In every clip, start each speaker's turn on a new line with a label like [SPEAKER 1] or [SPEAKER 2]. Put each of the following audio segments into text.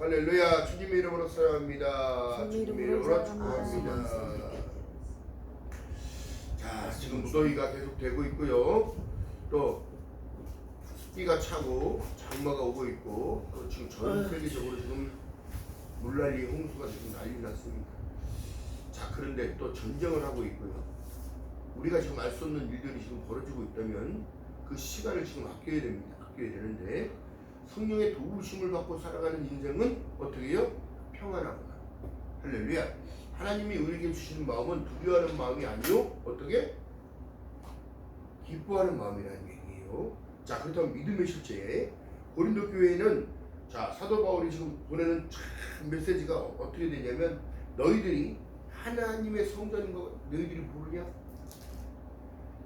[SPEAKER 1] 할렐루야. 주님의 이름으로 사랑합니다. 주님의 이름으로 축복합니다. 자, 지금 무더위가 계속 되고 있고요. 또 습기가 차고 장마가 오고 있고 또 지금 전 세계적으로 지금 물난리 홍수가 지금 난리 났습니다. 자, 그런데 또 전쟁을 하고 있고요. 우리가 지금 알 수 없는 일들이 지금 벌어지고 있다면 그 시간을 지금 아껴야 됩니다. 아껴야 되는데 성령의 도우심을 받고 살아가는 인생은 어떻게 해요? 평안하구나. 할렐루야. 하나님이 우리에게 주시는 마음은 두려워하는 마음이 아니요 어떻게? 기뻐하는 마음이라는 얘기예요. 자, 그렇다면 믿음의 실제 고린도 교회에는 자, 사도 바울이 지금 보내는 메시지가 어떻게 되냐면 너희들이 하나님의 성전인 거 너희들이 모르냐?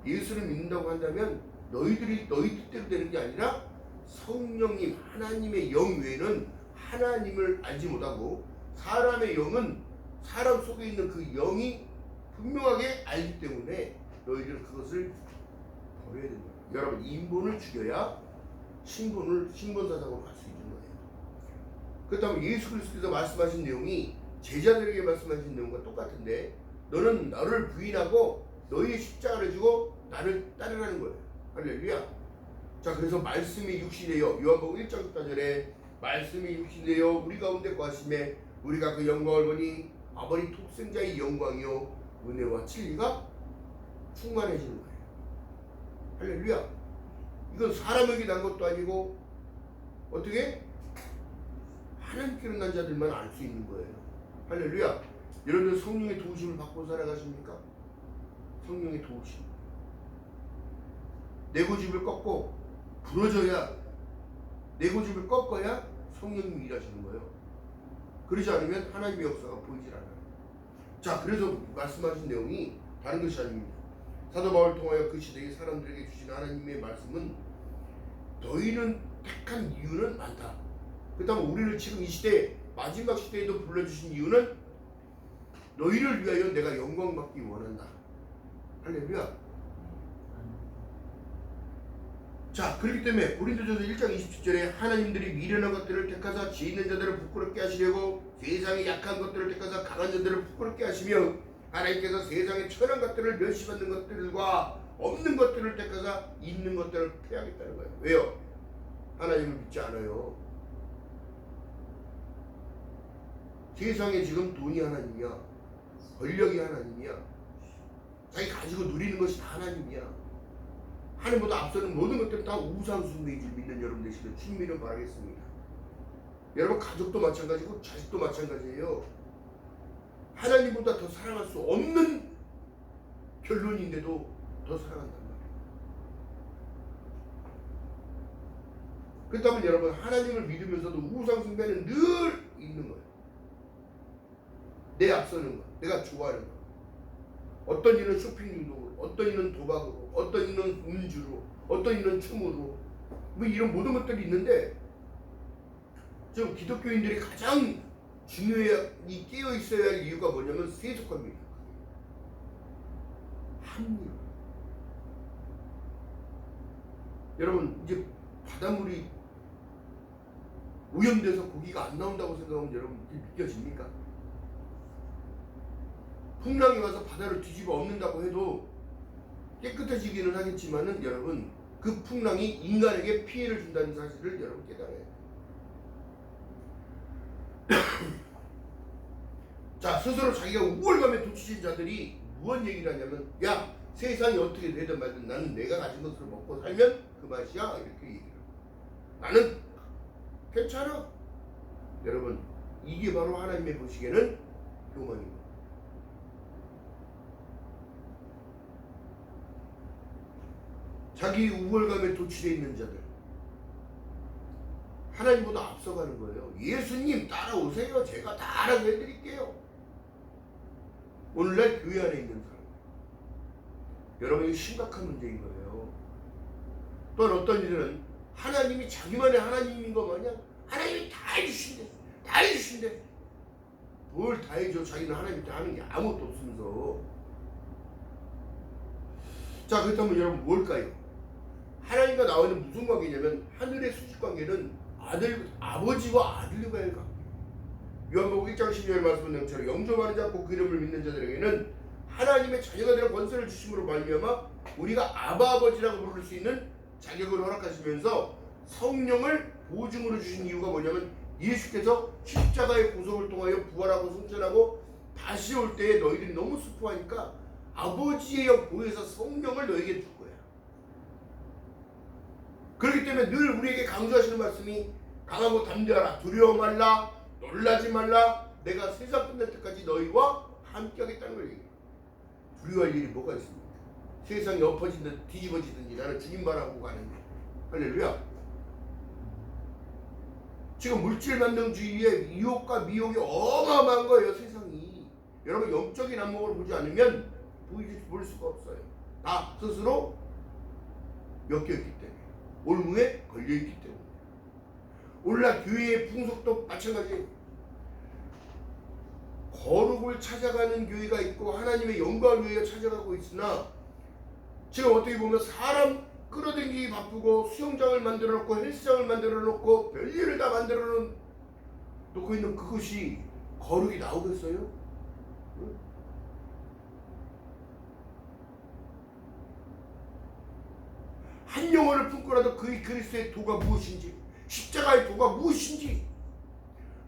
[SPEAKER 1] 예수를 믿는다고 한다면 너희들이 너희 뜻대로 되는 게 아니라 성령님 하나님의 영 외에는 하나님을 알지 못하고 사람의 영은 사람 속에 있는 그 영이 분명하게 알기 때문에 너희들은 그것을 버려야 된다. 여러분, 인본을 죽여야 신본사상으로 갈 수 있는 거예요. 그렇다면 예수 그리스도께서 말씀하신 내용이 제자들에게 말씀하신 내용과 똑같은데 너는 나를 부인하고 너희의 십자가를 지고 나를 따르라는 거예요. 할렐루야. 자, 그래서 말씀이 육신이요 요한복음 1장 14절에 말씀이 육신이요 우리 가운데 거하심에 우리가 그 영광을 보니 아버지 독생자의 영광이요 은혜와 진리가 충만해지는 거예요. 할렐루야. 이건 사람에게 난 것도 아니고 어떻게? 하나님께로 난 자들만 알 수 있는 거예요. 할렐루야. 여러분들 성령의 도우심을 받고 살아가십니까? 성령의 도우심. 내 고집을 꺾고 부러져야 내 고집을 꺾어야 성령님이 일하시는 거예요. 그러지 않으면 하나님의 역사가 보이질 않아요. 자, 그래서 말씀하신 내용이 다른 것이 아닙니다. 사도 바울을 통하여 그 시대의 사람들에게 주신 하나님의 말씀은 너희는 택한 이유는 많다. 그렇다면 우리를 지금 이 시대 마지막 시대에도 불러주신 이유는 너희를 위하여 내가 영광 받기 원한다. 할렐루야. 자, 그렇기 때문에 고린도전서 1장 27절에 하나님들이 미련한 것들을 택하사 지혜 있는 자들을 부끄럽게 하시려고 세상의 약한 것들을 택하사 강한 자들을 부끄럽게 하시며 하나님께서 세상의 천한 것들을 멸시받는 것들과 없는 것들을 택하사 있는 것들을 폐하겠다는 거예요. 왜요? 하나님을 믿지 않아요. 세상에 지금 돈이 하나님이야, 권력이 하나님이야, 자기 가지고 누리는 것이 다 하나님이야. 하나님보다 앞서는 모든 것들은 다 우상숭배인 줄 믿는 여러분 되시길 주님이름 바라겠습니다. 여러분, 가족도 마찬가지고 자식도 마찬가지예요. 하나님보다 더 사랑할 수 없는 결론인데도 더 사랑한단 말이에요. 그렇다면 여러분, 하나님을 믿으면서도 우상숭배는 늘 있는 거예요. 내 앞서는 것, 내가 좋아하는 것. 어떤 이는 쇼핑 중독으로, 어떤 이는 도박으로, 어떤 이는 음주로, 어떤 이는 춤으로, 뭐 이런 모든 것들이 있는데 지금 기독교인들이 가장 중요히 깨어 있어야 할 이유가 뭐냐면 세속화입니다. 합리화. 여러분, 이제 바닷물이 오염돼서 고기가 안 나온다고 생각하면 여러분 믿겨집니까? 풍랑이 와서 바다를 뒤집어 엎는다고 해도 깨끗해지기는 하겠지만은 여러분, 그 풍랑이 인간에게 피해를 준다는 사실을 여러분 깨달아야 돼요. 자, 스스로 자기가 우월감에 도취진 자들이 무슨 얘기를 하냐면, 야, 세상이 어떻게 되든 말든 나는 내가 가진 것으로 먹고 살면 그 맛이야, 이렇게 얘기를 해요. 나는 괜찮아. 여러분, 이게 바로 하나님의 보시기에는 교만입니다. 자기 우월감에 도취되어 있는 자들, 하나님보다 앞서가는 거예요. 예수님 따라오세요. 제가 다 알아서 해드릴게요. 오늘날 교회 안에 있는 사람, 여러분, 이거 심각한 문제인 거예요. 또한 어떤 이들은 하나님이 자기만의 하나님인 거 마냥 하나님이 다 해주신대, 다 해주신대. 뭘 다 해줘? 자기는 하나님한테 하는 게 아무것도 없으면서. 자, 그렇다면 여러분 뭘까요? 하나님과 나와는 무슨 관계냐면 하늘의 수직 관계는 아버지와 아들과의 관계. 요한복음 1장 12절 말씀은 내용처럼 영접하는 자 곧 그 이름을 믿는 자들에게는 하나님의 자녀가 되는 권세를 주심으로 말미암아 우리가 아바 아버지라고 부를 수 있는 자격을 허락하시면서 성령을 보증으로 주신 이유가 뭐냐면 예수께서 십자가의 고속을 통하여 부활하고 승천하고 다시 올 때에 너희들이 너무 슬퍼하니까 아버지의 영 보혜사 성령을 너에게 줄 거야. 그렇기 때문에 늘 우리에게 강조하시는 말씀이 강하고 담대하라, 두려워 말라, 놀라지 말라, 내가 세상 끝날 때까지 너희와 함께 하겠다는 걸 얘기해요. 두려워할 일이 뭐가 있습니까? 세상이 엎어지든 뒤집어지든지 나는 주님 바라고 가는데. 할렐루야. 지금 물질 만능주의의 유혹과 미혹이 어마어마한 거예요, 세상이. 여러분 영적인 안목으로 보지 않으면 볼 수가 없어요. 나 스스로 엮여있기 때문에, 올무에 걸려있기 때문에. 오늘날 교회의 풍속도 마찬가지예요. 거룩을 찾아가는 교회가 있고 하나님의 영광을 위해 찾아가고 있으나 지금 어떻게 보면 사람 끌어당기기 바쁘고 수영장을 만들어 놓고 헬스장을 만들어 놓고 별일을 다 만들어 놓고 있는 그것이 거룩이 나오겠어요? 응? 한 영혼을 품고라도 그 그리스도의 도가 무엇인지, 십자가의 도가 무엇인지,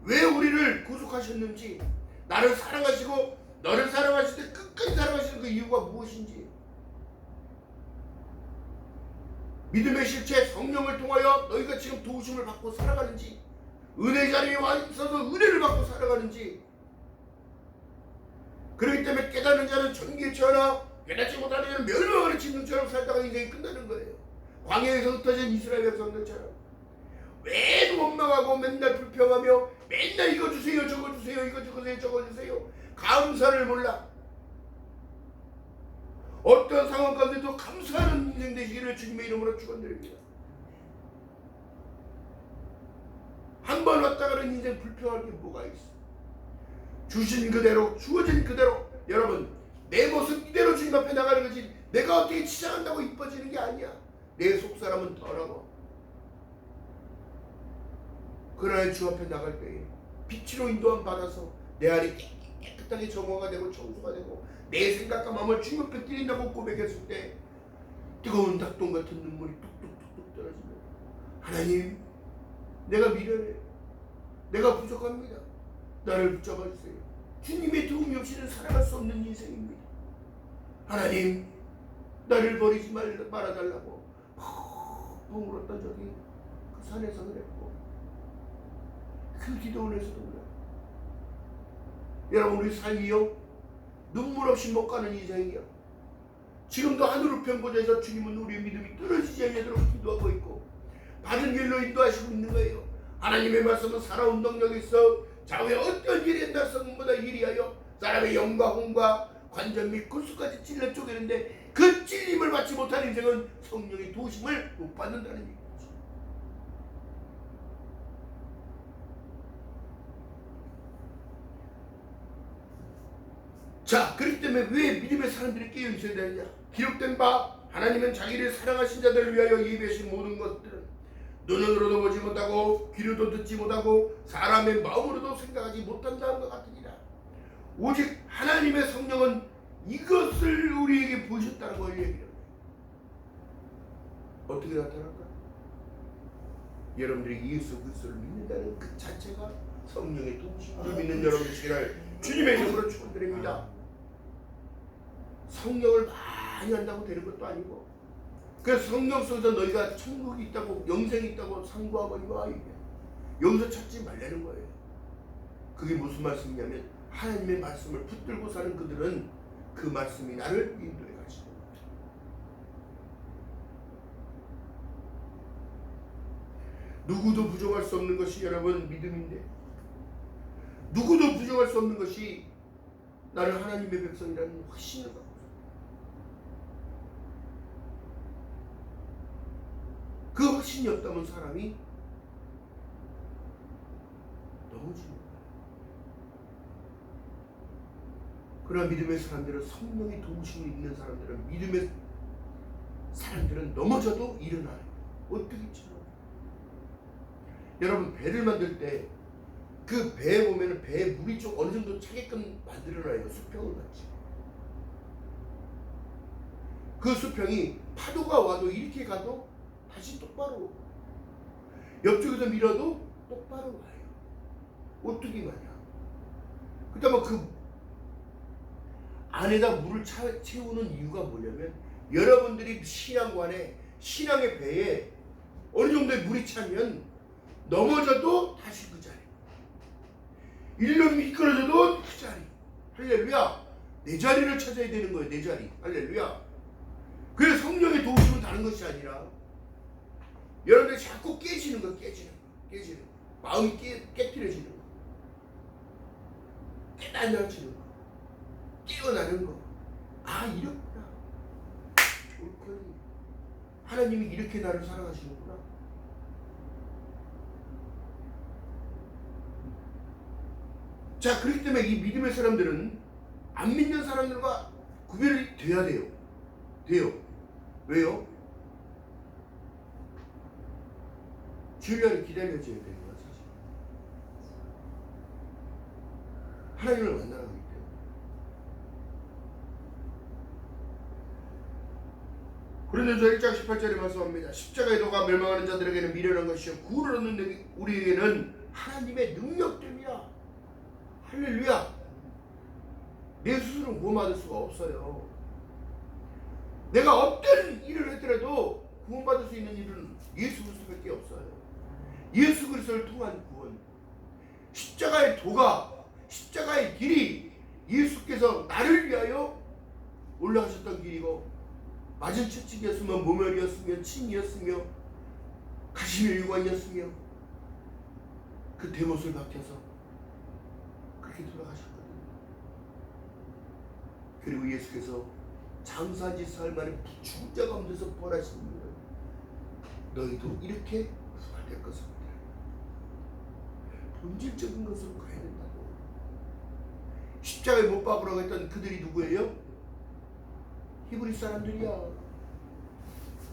[SPEAKER 1] 왜 우리를 구속하셨는지, 나를 사랑하시고 너를 사랑하실 때 끝까지 사랑하시는 그 이유가 무엇인지, 믿음의 실체 성령을 통하여 너희가 지금 도우심을 받고 살아가는지, 은혜 자리에 와 있어서 은혜를 받고 살아가는지. 그렇기 때문에 깨닫는 자는 전기에 처하나 깨닫지 못하는 자는 멸망하는 짐승처럼 살다가 인생이 끝나는 거예요. 광야에서 흩어진 이스라엘 백성들처럼 매도 원망하고 맨날 불평하며 맨날 이거 주세요 저거 주세요 이거 주세요 저거 주세요, 감사를 몰라. 어떤 상황 가운데도 감사하는 인생 되시기를 주님의 이름으로 축원드립니다. 한 번 왔다 가는 인생 불평할 게 뭐가 있어? 주신 그대로 주어진 그대로, 여러분 내 모습 이대로 주님 앞에 나가는 거지 내가 어떻게 치장한다고 이뻐지는 게 아니야. 내 속사람은 더러워. 그러나 주 앞에 나갈 때에 빛으로 인도함 받아서 내 안이 깨끗하게 정화가 되고 청소가 되고 내 생각과 마음을 주님 앞에 드린다고 고백했을 때 뜨거운 닭똥 같은 눈물이 뚝뚝뚝뚝 떨어지면, 하나님 내가 미련해, 내가 부족합니다, 나를 붙잡아 주세요. 주님의 도움이 없이는 살아갈 수 없는 인생입니다. 하나님 나를 버리지 말아달라고 펑 울었던 적이 그 산에서 그랬고 그 기도원에서도 그래요. 여러분 우리 삶이요 눈물 없이 못 가는 인생이요. 지금도 하늘 우편고자에서 주님은 우리의 믿음이 떨어지지 않도록 기도하고 있고 바른 길로 인도하시고 있는 거예요. 하나님의 말씀은 살아온 능력이 있어 좌우에 어떤 일이 옛날 성문보다 일이하여 사람의 영과 혼과 관절 및 골수까지 찔러 쪼개는데 그 찔림을 받지 못한 인생은 성령의 도우심을 못 받는다는 얘기죠. 자, 그렇기 때문에 왜 믿음의 사람들이 깨어 있어야 되느냐? 기록된 바 하나님은 자기를 사랑하신 자들을 위하여 예비하신 모든 것들은 눈으로도 보지 못하고 귀로도 듣지 못하고 사람의 마음으로도 생각하지 못한다는 것 같으니라. 오직 하나님의 성령은 이것을 우리에게 보셨다는 걸 얘기해요. 어떻게 나타날까? 여러분들이 예수 그리스도를 믿는다는 그 자체가 성령의 도우심을 믿는 여러분 되시기를 주님의 이름으로 축원드립니다. 성령을 많이 한다고 되는 것도 아니고, 그래서 성령 속에서 너희가 천국이 있다고 영생이 있다고 상고하거니와 여기서 찾지 말라는 거예요. 그게 무슨 말씀이냐면 하나님의 말씀을 붙들고 사는 그들은 그 말씀이 나를 인도해 가시고, 누구도 부정할 수 없는 것이 여러분 믿음인데, 누구도 부정할 수 없는 것이 나를 하나님의 백성이라는 확신을 갖고, 그 확신이 없다면 사람이 넘어지는 거예요. 그러나 믿음의 사람들은, 성령의 도우심이 있는 사람들은, 믿음의 사람들은 넘어져도 일어나요. 어떻게 처럼. 여러분 배를 만들 때 그 배에 보면은 배에 물이 좀 어느 정도 차게끔 만들어놔요. 수평을 같이. 그 수평이 파도가 와도 이렇게 가도 다시 똑바로, 옆쪽에서 밀어도 똑바로 와요. 오뚜기 마냥. 그다음에 그 안에다 물을 채우는 이유가 뭐냐면, 여러분들이 신앙관에, 신앙의 배에 어느 정도의 물이 차면 넘어져도 다시 그 자리, 일로 미끄러져도 그 자리. 할렐루야. 내 자리를 찾아야 되는 거예요. 내 자리. 할렐루야. 그래서 성령의 도우심은 다른 것이 아니라 여러분들이 자꾸 깨지는 거, 깨지는 거. 마음이 깨트려지는 거, 깨달아지는 거, 깨어나는 거. 아, 이렇구나. 옳거니. 하나님이 이렇게 나를 사랑하시는구나. 자, 그렇기 때문에 이 믿음의 사람들은 안 믿는 사람들과 구별이 돼야 돼요. 왜요? 주일날에 기다려줘야 되는 거야, 사실. 하나님을 만나기 때문에. 고린도전서 1장 18절에 말씀합니다. 십자가의 도가 멸망하는 자들에게는 미련한 것이요 구원을 얻는 우리에게는 하나님의 능력됨이라. 할렐루야. 내 스스로는 구원받을 수가 없어요. 내가 어떤 일을 했더라도 구원받을 수 있는 일은 예수 그리스도밖에 없어요. 예수 그리스도를 통한 구원. 십자가의 도가, 십자가의 길이 예수께서 나를 위하여 올라가셨던 길이고, 맞은 채찍이었으며 모멸이었으며 침이었으며 가시의 유관이었으며 그 대못을 박혀서 그렇게 돌아가셨거든요. 그리고 예수께서 장사지4일 만에 죽은 자 가운데서 부활하시는 거예요. 너희도 이렇게 부활될 것입니다. 본질적인 것으로 가야 된다고. 십자가에 못 박으라고 했던 그들이 누구예요? 히브리 사람들이야.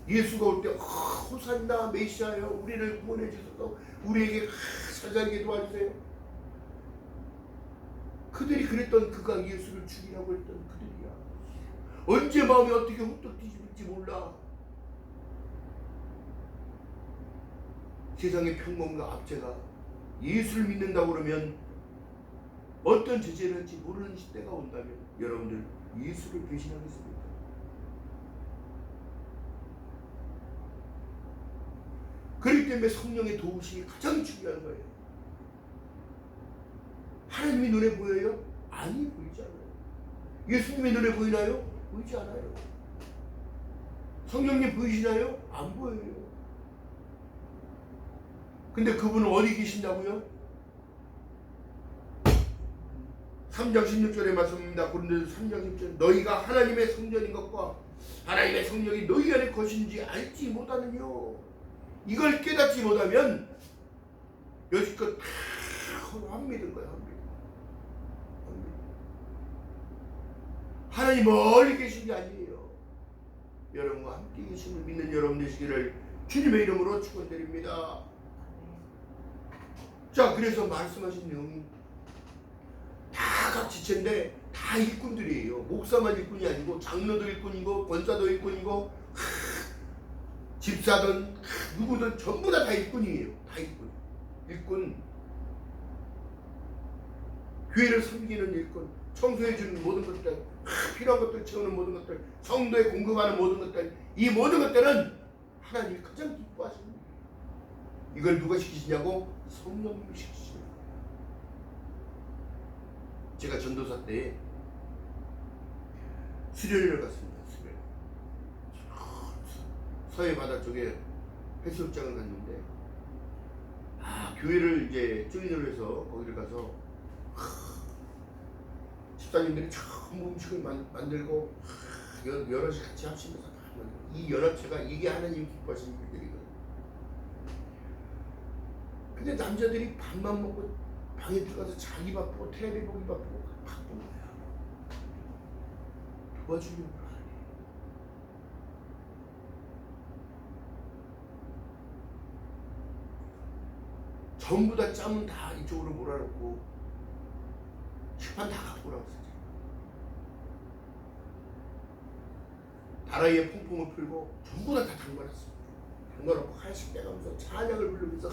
[SPEAKER 1] 예수가 올 때 호산나 메시아여, 우리를 구원해 주소서, 우리에게 살살게 도와주세요. 그들이 그랬던, 그가 예수를 죽이라고 했던 그들이야. 언제 마음이 어떻게 훅떡 뒤집을지 몰라. 세상의 평범과 압제가 예수를 믿는다고 그러면 어떤 제재를 할지 모르는 시대가 온다면 여러분들 예수를 배신하겠습니까? 그렇기 때문에 성령의 도우심이 가장 중요한 거예요. 하나님이 눈에 보여요? 아니, 보이지 않아요. 예수님의 눈에 보이나요? 보이지 않아요. 성령님 보이시나요? 안 보여요. 근데 그분은 어디 계신다고요? 3장 16절에 말씀입니다. 고린도전서 3장 16절. 너희가 하나님의 성전인 것과 하나님의 성령이 너희 안에 것인지 알지 못하느뇨. 이걸 깨닫지 못하면 여지껏 다 안 믿은 거야. 안 믿은. 하나님 멀리 계신 게 아니에요. 여러분과 함께 계심을 믿는 여러분 되시기를 주님의 이름으로 축원드립니다. 자, 그래서 말씀하신 내용이 다 각지체인데 다 일꾼들이에요. 목사만 일꾼이 아니고 장로도 일꾼이고 권사도 일꾼이고 집사든 누구든 전부 다 일꾼이에요. 다 일꾼. 교회를 섬기는 일꾼, 청소해주는 모든 것들, 필요한 것들 채우는 모든 것들, 성도에 공급하는 모든 것들, 이 모든 것들은 하나님이 가장 기뻐하시는 거예요. 이걸 누가 시키시냐고? 성령님이 시키시는 거예요. 제가 전도사 때 수련회를 갔습니다. 수련회. 서해 바다 쪽에 해수욕장을 갔는데, 교회를 이제 조인을 해서 거기를 가서 집사님들이 전부 음식을 만들고 여럿이 같이 합치면서 이 연합체가 이게 하나님 기뻐하시는 일들이거든요. 근데 남자들이 밥만 먹고 방에 들어가서 자기 바쁘고 텔레비 보기 바쁘고 바쁜 거야. 도와주려고 하네. 전부 다 짬은 다 이쪽으로 몰아넣고 식판 다 갖고 오라고 했어요. 다라이에 퐁퐁을 풀고 전부 다 담가놨어요. 담가놓고 하나씩 빼가면서 찬양을 부르면서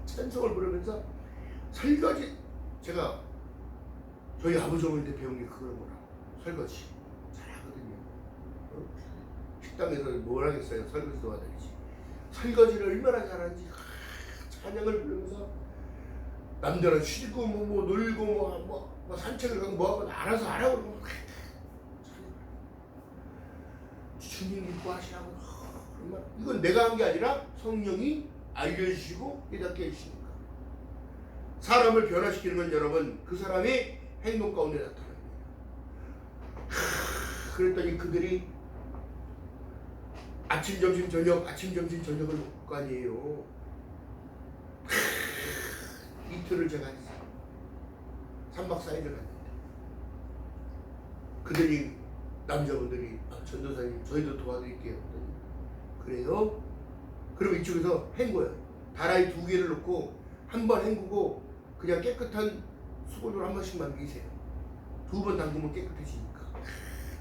[SPEAKER 1] 찬송을 부르면서 설거지, 제가 저희 아버지 어머니한테 배운 게 그걸 뭐라 설거지 잘하거든요. 식당에서 뭘 하겠어요. 설거지 도와드리지. 설거지를 얼마나 잘하는지 찬양을 부르면서 남들은 쉬고 뭐 놀고 뭐 산책을 가고 뭐 하고 알아서 하라고 그러고 주님 기뻐하시라고. 이건 내가 한 게 아니라 성령이 알려주시고 깨닫게 해주시니까. 사람을 변화시키는 건 여러분 그 사람의 행동 가운데 나타납니다. 그랬더니 그들이 아침 점심 저녁을 먹을 거 아니에요. 이틀을 제가 했어요. 3박 4일을 갔는데 그들이 남자분들이 전도사님 저희도 도와드릴게요. 그래요? 그럼 이쪽에서 헹궈요. 다라이 2개를 넣고 한 번 헹구고 그냥 깨끗한 수건으로 한 번씩만 미세요. 2번 담그면 깨끗해지니까.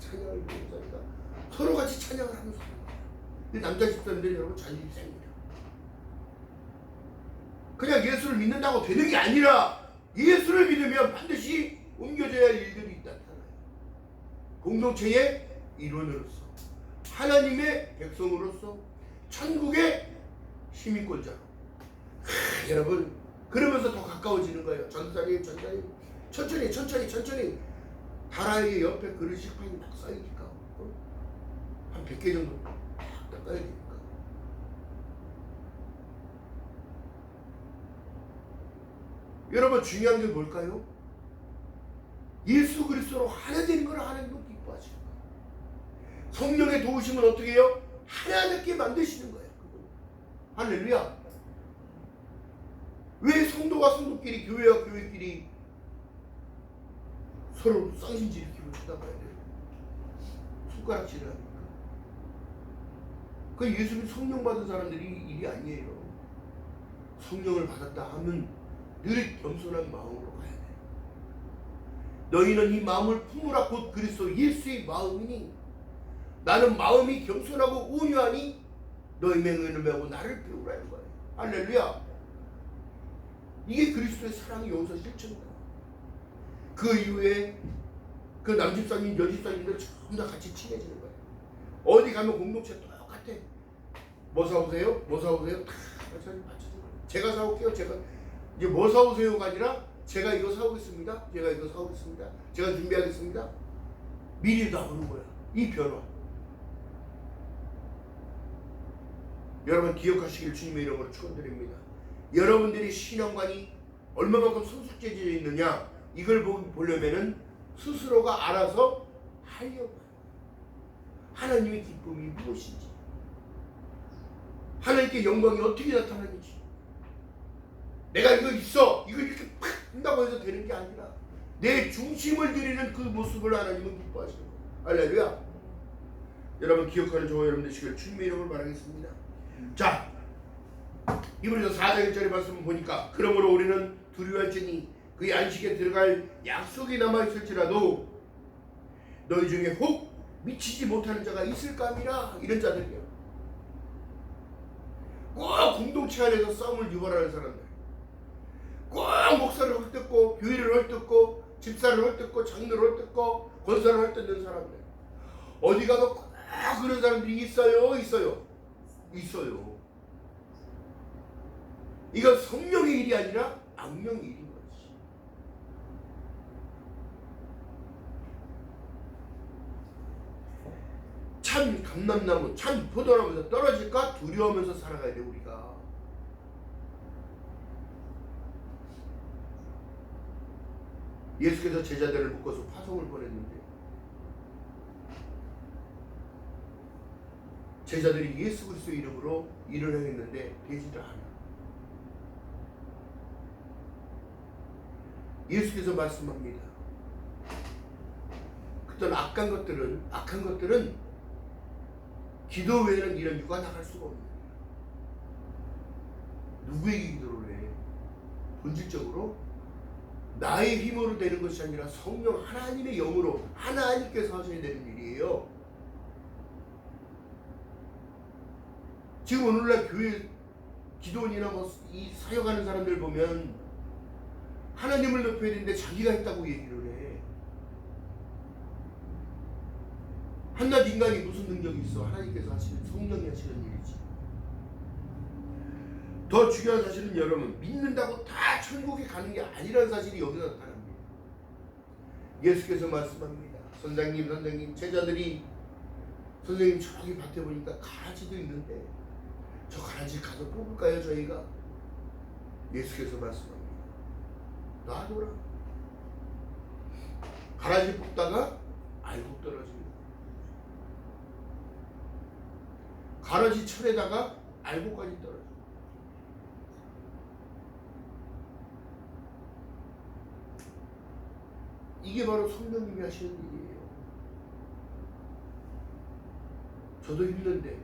[SPEAKER 1] 찬양을 부르니까 서로 같이 찬양을 하면서 남자 집사님들이 여러분 자존심이 셉니다. 그냥 예수를 믿는다고 되는 게 아니라 예수를 믿으면 반드시 옮겨져야 할 일들이 나타나요. 공동체의 일원으로서, 하나님의 백성으로서, 천국의 시민권자로. 여러분 그러면서 더 가까워지는 거예요. 전사님 천천히 다라이의 옆에 그릇 식판이 막 쌓이니까 한 100개 정도 딱 닦아야 되니까. 여러분 중요한 게 뭘까요? 예수 그리스도로 하나 되는 걸 하나님은 기뻐하시는 거예요. 성령의 도우심은 어떻게 해요? 하나 되게 만드시는 거예요. 할렐루야. 왜 성도와 성도끼리, 교회와 교회끼리 서로 쌍심지 일으키고 쳐다봐야 돼요? 손가락질을 합니까? 그 예수님 성령 받은 사람들이 일이 아니에요. 성령을 받았다 하면 늘 겸손한 마음으로 가야 돼요. 너희는 이 마음을 품으라 곧 그리스도 예수의 마음이니 나는 마음이 겸손하고 온유하니 너희 맹은을 메고 나를 배우라는 거예요. 할렐루야. 이게 그리스도의 사랑이 여기서 실천이다. 그 이후에 그 남집사님 여집사님들 전부 다 같이 친해지는 거예요. 어디 가면 공동체 똑같아. 뭐 사오세요? 다 맞춰주는 거예요. 제가 사올게요. 제가 이제 뭐 사오세요가 아니라 제가 이거 사오겠습니다. 제가 준비하겠습니다. 미리 나오는 거야. 이 변화. 여러분 기억하시길 주님의 이름으로 축원드립니다. 여러분들이 신앙관이 얼마만큼 성숙해져 있느냐 이걸 보려면은 스스로가 알아서 하려고 해요. 하나님의 기쁨이 무엇인지, 하나님께 영광이 어떻게 나타나는지, 내가 이거 있어 이거 이렇게 팍 한다고 해서 되는 게 아니라 내 중심을 드리는 그 모습을 하나님은 기뻐하시는 거예요. 할렐루야. 여러분 기억하는 저와 여러분 되시길 주님의 이름으로 바라겠습니다. 자, 이번에도 4장 1절의 말씀을 보니까 그러므로 우리는 두려워할지니 그의 안식에 들어갈 약속이 남아있을지라도 너희 중에 혹 미치지 못하는 자가 있을까 함이라. 이런 자들이요. 꼭 공동체 안에서 싸움을 유발하는 사람들, 꼭 목사를 헐뜯고 교회를 헐뜯고 집사를 헐뜯고 장로를 헐뜯고 권사를 헐뜯는 사람들, 어디 가도 꼭 그런 사람들이 있어요. 이건 성령의 일이 아니라 악령의 일인 거지. 참 감람나무, 참 포도나무에서 떨어질까 두려워하면서 살아가야 돼. 우리가 예수께서 제자들을 묶어서 파송을 보냈는데 제자들이 예수 그리스도의 이름으로 일을 행했는데 되지도 않아. 예수께서 말씀합니다. 그런 악한 것들은 기도 외에는 이런 유가 나갈 수가 없는 거예요. 누구에게 기도를 해? 본질적으로 나의 힘으로 되는 것이 아니라 성령 하나님의 영으로 하나님께서 하셔야 되는 일이에요. 지금 오늘날 교회 기도원이나 이 사역하는 사람들 보면 하나님을 높여야 되는데 자기가 했다고 얘기를 해. 한낱 인간이 무슨 능력이 있어? 하나님께서 하시는, 성령이 하시는 일이지. 더 중요한 사실은 여러분, 믿는다고 다 천국에 가는 게 아니라는 사실이 여기서 나타납니다. 예수께서 말씀합니다. 선생님, 제자들이 선생님 저기 밭에 보니까 가지도 있는데 저 가지 가서 뽑을까요 저희가? 예수께서 말씀합니다. 놔둬라. 가라지 뽑다가 알곡 떨어집니다. 가라지 철에다가 알곡까지 떨어져. 이게 바로 성령님이 하시는 일이에요. 저도 힘든데,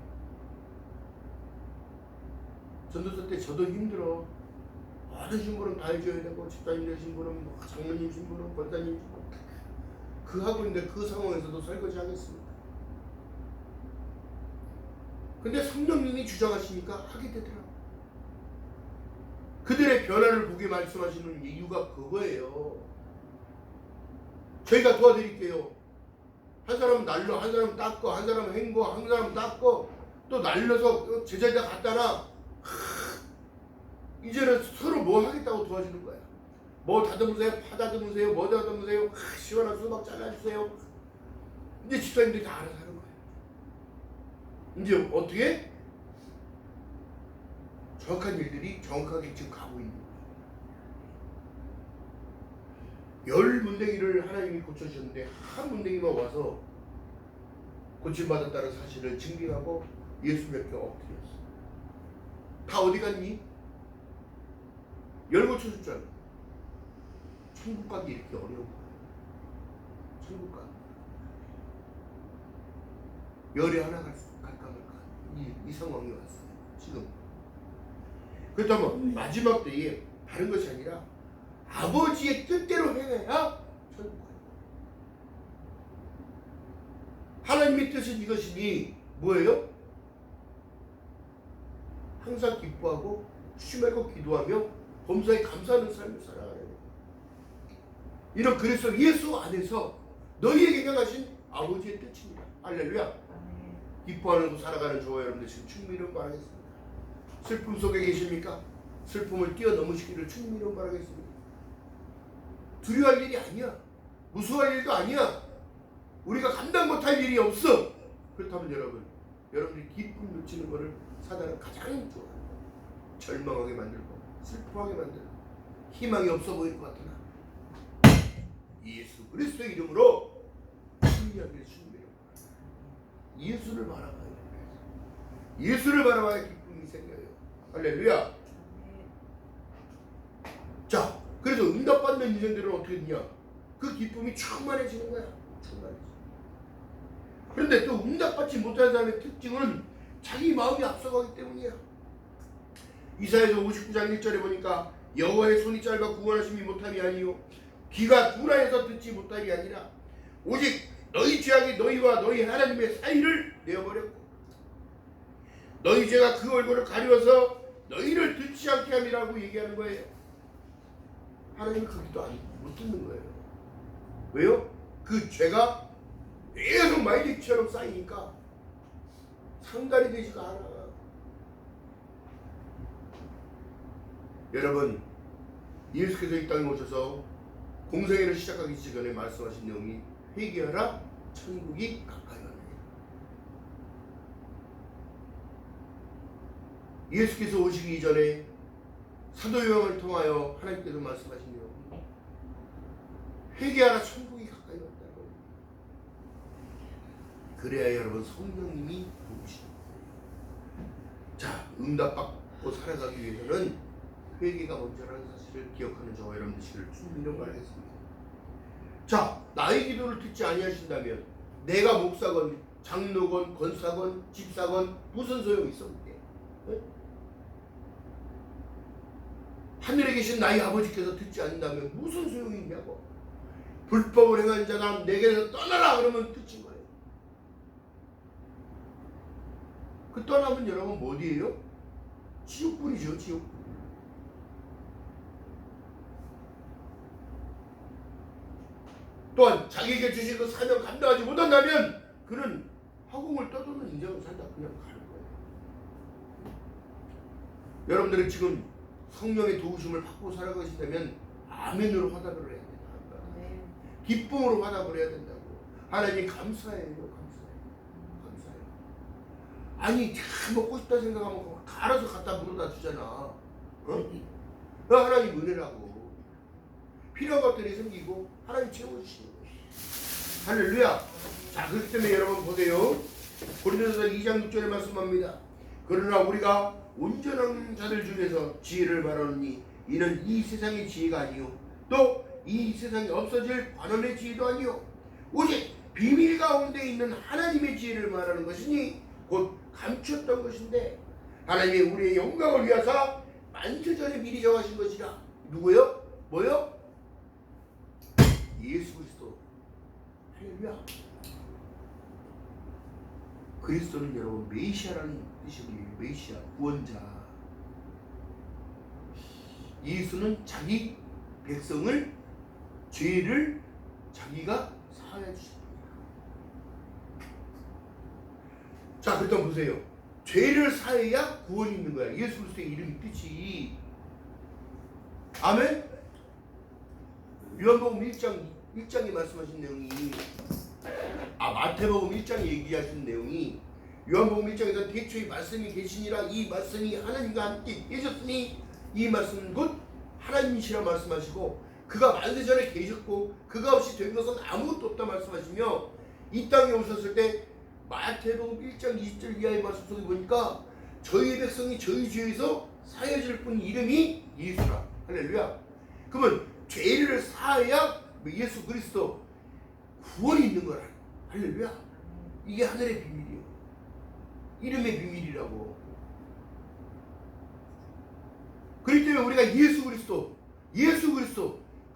[SPEAKER 1] 전도사 때 저도 힘들어. 모든 신부는 다 해줘야 되고, 집사님의 신부는, 장로님 신부는, 권사님 신부는 그 하고 있는데 그 상황에서도 설거지 하겠습니다. 근데 성령님이 주장하시니까 하게 되더라고요. 그들의 변화를 보게 말씀하시는 이유가 그거예요. 저희가 도와드릴게요. 한 사람은 날려, 한 사람은 닦고, 한 사람은 헹궈, 한 사람은 닦고, 또 날려서 제자리에 갖다 놔. 이제는 서로 뭐 하겠다고 도와주는 거야. 뭐 다듬으세요, 파 다듬으세요, 뭐 다듬으세요, 시원한 수박 잘라주세요. 이제 집사님들이 다 알아서 하는 거야. 이제 어떻게? 정확한 일들이 정확하게 지금 가고 있는 거야. 10 문둥이를 하나님이 고쳐주셨는데 한 문둥이만 와서 고침받았다는 사실을 증빙하고 예수 몇 개 엎드렸어. 다 어디 갔니? 10 고쳐줬잖아. 천국 가기 이렇게 어려운 거야. 천국 가기. 열이 하나 갈까 말까. 이 상황이 왔어요. 지금. 그렇다면 마지막 때에 다른 것이 아니라 아버지의 뜻대로 행해야 천국 가요. 하나님의 뜻은 이것이니 뭐예요? 항상 기뻐하고 쉬지 말고 기도하며 범사에 감사하는 삶을 살아가야 돼요. 이런 그래서 예수 안에서 너희에게 향하신 아버지의 뜻입니다. 할렐루야. 기뻐하는 살아가는 저와 여러분들 지금 충미를 바라겠습니다. 슬픔 속에 계십니까? 슬픔을 뛰어넘으시기를 충미를 바라겠습니다. 두려워할 일이 아니야. 무서워할 일도 아니야. 우리가 감당 못할 일이 없어. 그렇다면 여러분들이 기쁨 놓치는 것을 사단은 가장 좋아해요. 절망하게 만들고 슬퍼하게 만들고 희망이 없어 보일 것 같으나 예수 그리스도의 이름으로 승리하기를 주님이라고. 예수를 바라봐야 돼요. 예수를 바라봐야 기쁨이 생겨요. 할렐루야. 자, 그래서 응답받는 인생들은 어떻게 되냐? 그 기쁨이 충만해지는 거야. 충만해지는. 그런데 또 응답받지 못한 사람의 특징은 자기 마음이 앞서가기 때문이야. 이사야서 59장 1절에 보니까 여호와의 손이 짧아 구원하심이 못함이 아니요 귀가 둔하여서 듣지 못함이 아니라 오직 너희 죄악이 너희와 너희 하나님의 사이를 내어버렸고 너희 죄가 그 얼굴을 가려서 너희를 듣지 않게 함이라고 얘기하는 거예요. 하나님은 그 기도 못 듣는 거예요. 왜요? 그 죄가 계속 마이lik처럼 쌓이니까 상달이 되지가 않아. 여러분, 예수께서 이 땅에 오셔서 공생애를 시작하기 전에 말씀하신 내용이 회개하라, 천국이 가까이 왔느니라. 예수께서 오시기 이전에 사도 요한을 통하여 하나님께서 말씀하신 내용, 회개하라, 천국이 가까이 왔다고. 그래야 여러분 성령님이 오시는 거예요. 자, 응답받고 살아가기 위해서는 회개가 먼저라는 사실을 기억하는 저와 여러분 되시기를 주님으로 말하겠습니다. 자, 나의 기도를 듣지 아니하신다면 내가 목사건 장로건 권사건 집사건 무슨 소용이 있어? 네? 하늘에 계신 나의 아버지께서 듣지 않는다면 무슨 소용이 있냐고. 불법을 행한 자가 내게서 떠나라 그러면 듣진 거예요. 그 떠나면 여러분 뭐 어디예요? 지옥불이죠. 지옥불. 또한 자기에게 주신 그 사명 감당하지 못한다면 그는 화공을 떠도는 인생을 산다. 그냥 가는 거예요. 여러분들은 지금 성령의 도우심을 받고 살아가시다면 아멘으로 화답을 해야 된다. 기쁨으로 화답을 해야 된다고. 하나님 감사해요. 감사해요. 아니 다 먹고 싶다 생각하면 알아서 갖다 물어다 주잖아. 어? 하나님 은혜라고. 필요한 것들이 생기고 하나님 채워주시는 거예요. 할렐루야. 자, 그렇기 때문에 여러분 보세요. 고린도서 2장 6절에 말씀합니다. 그러나 우리가 온전한 자들 중에서 지혜를 말하노니 이는 이 세상의 지혜가 아니요 또 이 세상에 없어질 관원의 지혜도 아니요 오직 비밀 가운데 있는 하나님의 지혜를 말하는 것이니 곧 감추었던 것인데 하나님이 우리의 영광을 위하사 만세전에 미리 정하신 것이라. 누구요? 뭐요? 예수 그리스도. 할렐루야. 그리스도는 여러분 메시아라는 뜻이거든요. 메시아, 구원자. 예수는 자기 백성을 죄를 자기가 사하여 주십니다. 자, 그렇다면 보세요. 죄를 사해야 구원이 있는 거야. 예수 그리스도의 이름이 뜻이. 아멘. 요한복음 1장에 말씀하신 내용이 마태복음 1장에 얘기하신 내용이 요한복음 1장에서 태초에 말씀이 계시니라 이 말씀이 하나님과 함께 계셨으니 이 말씀은 곧 하나님이시라 말씀하시고 그가 만세전에 계셨고 그가 없이 된 것은 아무것도 없다 말씀하시며 이 땅에 오셨을 때 마태복음 1장 20절 이하의 말씀 속에 보니까 저희 백성이 저희 죄에서 사해질 분 이름이 예수라. 할렐루야. 그러면 죄를 사해야 예수 그리스도 구원이 있는 거라. 할렐루야. 이게 하늘의 비밀이에요. 이름의 비밀이라고. 그렇기 때문에 우리가 예수 그리스도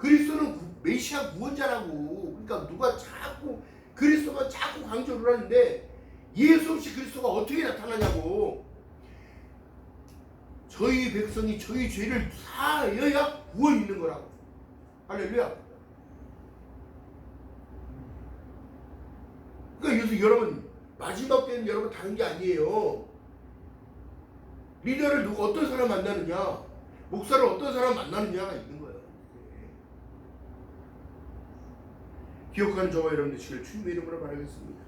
[SPEAKER 1] 그리스도는 메시아 구원자라고. 그러니까 누가 자꾸 그리스도만 자꾸 강조를 하는데 예수 없이 그리스도가 어떻게 나타나냐고. 저희 백성이 저희 죄를 사하여야 구원이 있는 거라고. 할렐루야. 그러니까 요새 여러분 마지막 때는 여러분 다른 게 아니에요. 리더를 누가 어떤 사람 만나느냐, 목사를 어떤 사람 만나느냐가 있는 거예요. 기억하는 저와 여러분 되시길 주님의 이름으로 바라겠습니다.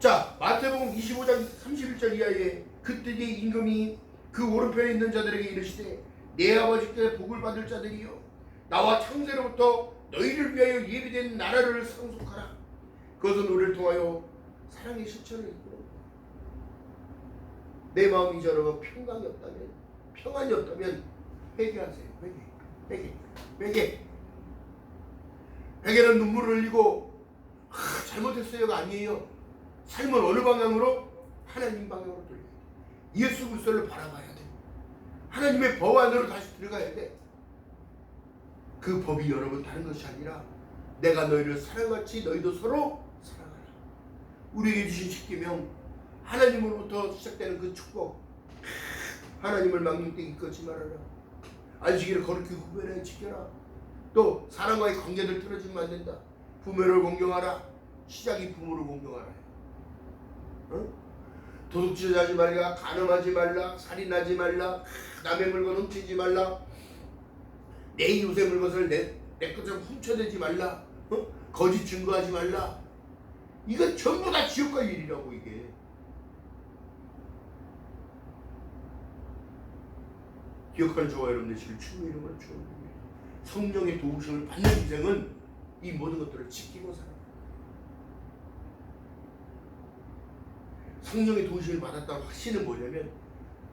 [SPEAKER 1] 자, 마태복음 25장 31절 이하에 그때의 임금이 그 오른편에 있는 자들에게 이르시되 내 아버지께 복을 받을 자들이여 나와 창세로부터 너희를 위하여 예비된 나라를 상속하라. 그것은 우리를 통하여 사랑의 실천을 이끌어. 내 마음이 저러고 평안이 없다면 회개하세요. 회개는 눈물을 흘리고 잘못했어요가 아니에요. 삶을 어느 방향으로? 하나님 방향으로 돌려야 돼. 예수 그리스도를 바라봐야 돼. 하나님의 법 안으로 다시 들어가야 돼. 그 법이 여러분 다른 것이 아니라 내가 너희를 사랑같이 너희도 서로 사랑하라. 우리에게 주신 십계명, 하나님으로부터 시작되는 그 축복, 하나님을 망령되이 이끌지 말아라. 안식일을 거룩히 구별하여 지켜라. 또 사람과의 관계를 틀어지면 안 된다. 부모를 공경하라. 시작이 부모를 공경하라. 어? 도둑질하지 말라. 간음하지 말라. 살인하지 말라. 남의 물건 훔치지 말라. 내 이웃의 물건을 내 것처럼 훔쳐내지 말라. 어? 거짓 증거하지 말라. 이건 전부 다 지옥 갈 일이라고. 이게 기억하는 저와 여러분 되시길 주님의 이름으로 축원합니다. 성령의 도우심을 받는 인생은 이 모든 것들을 지키고 살아요. 성령의 도우심을 받았다는 확신은 뭐냐면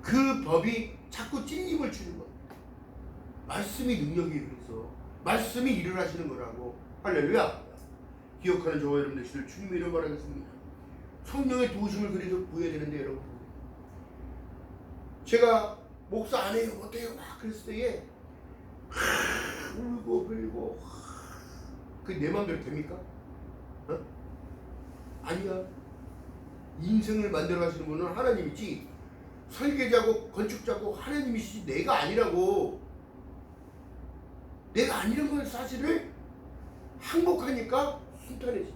[SPEAKER 1] 그 법이 자꾸 찔림을 주는 것. 말씀이 능력이 있어서 말씀이 일을 하시는 거라고. 할렐루야. 기억하는 저와 여러분 되시길 주님의 이름으로 말하겠습니다. 성령의 도우심을 그래서 구해야 되는데 여러분, 제가 목사 안 해요 어때요 막 그랬을 때에 울고 불고 그게 내 마음대로 됩니까? 어? 아니야. 인생을 만들어 가시는 분은 하나님이지 설계자고 건축자고 하나님이시지 내가 아니라고. 내가 아니란 걸 사실을 항복하니까 순탄해지.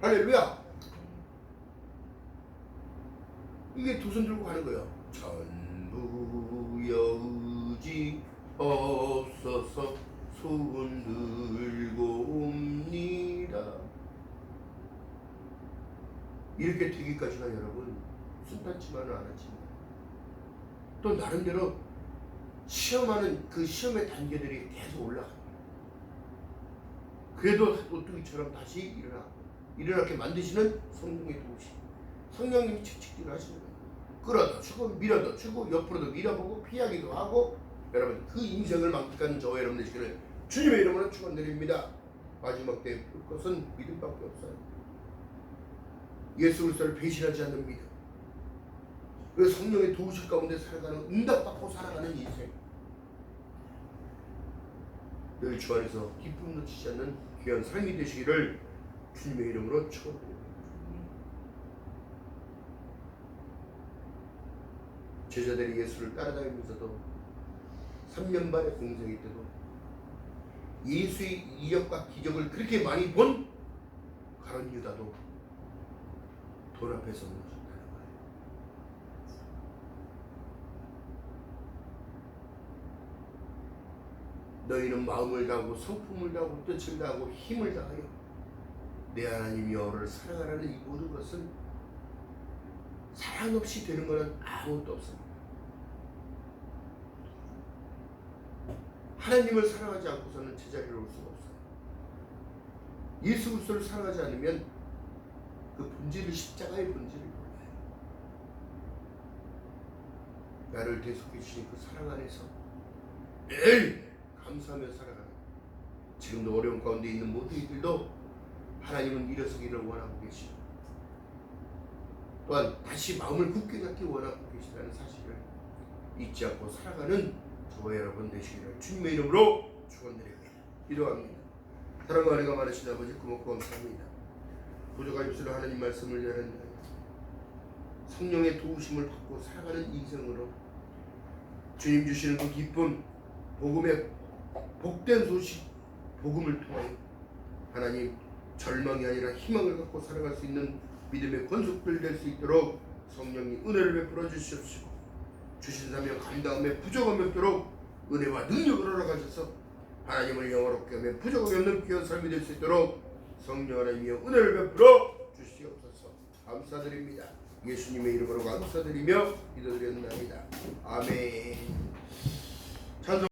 [SPEAKER 1] 할렐루야. 이게 두 손 들고 가는 거야. 전부여 의지 없어서 손 들고 옵니다. 이렇게 되기까지가 여러분 순탄치만은 않았지만 또 나름대로 시험하는 그 시험의 단계들이 계속 올라갑니다. 그래도 오뚜기처럼 다시 일어나게 만드시는 성령의 도우심. 성령님이 칙칙질 하시는 거예요. 끌어다 주고 밀어다 주고 옆으로도 밀어보고 피하기도 하고. 여러분 그 인생을 만끽하는 저와 여러분 되시기를 주님의 이름으로 축원드립니다. 마지막 때에 볼 것은 믿음밖에 없어요. 예수 그리스도를 배신하지 않는 믿음. 그 성령의 도우심 가운데 살아가는 응답받고 살아가는 인생. 늘 주 안에서 기쁨 놓치지 않는 귀한 삶이 되시기를 주님의 이름으로 축원드립니다. 제자들이 예수를 따라다니면서도 3년 반의 공생일 때도 예수의 이적과 기적을 그렇게 많이 본 가룟 유다도 돈 앞에서 무너졌다는 거예요. 너희는 마음을 다하고 성품을 다하고 뜻을 다하고 힘을 다하여 내 하나님 여호와를 사랑하라는 이 모든 것은 사랑 없이 되는 것은 아무것도 없습니다. 하나님을 사랑하지 않고서는 제자리로 올 수가 없어요. 예수 그리스도를 사랑하지 않으면 그 본질을 십자가의 본질을 몰라요. 나를 대속해 주신 그 사랑 안에서 늘 감사하며 살아가는 지금도 어려운 가운데 있는 모든 이들도 하나님은 일어서기를 원하고 계시고 또한 다시 마음을 굳게 갖기 원하고 계시다는 사실을 잊지 않고 살아가는 저와 여러분 되시기를 주님의 이름으로 축원드립니다. 기도합니다. 사랑과 은혜가 많으신 아버지 고맙고 감사합니다. 부족한 입술로 하나님 말씀을 열었나요? 성령의 도우심을 받고 살아가는 인생으로 주님 주시는 그 기쁨, 복음의 복된 소식, 복음을 통하여 하나님 절망이 아니라 희망을 갖고 살아갈 수 있는 믿음의 권속들 될 수 있도록 성령님 은혜를 베풀어 주시옵시고 주신 사명 감당함에 부족함이 없도록 은혜와 능력을 허락하셔서 하나님을 영화롭게 하며 부족함이 없는 귀한 삶이 될 수 있도록 성령 하나님이여 은혜를 베풀어 주시옵소서. 감사드립니다. 예수님의 이름으로 감사드리며 기도드렸나이다. 아멘.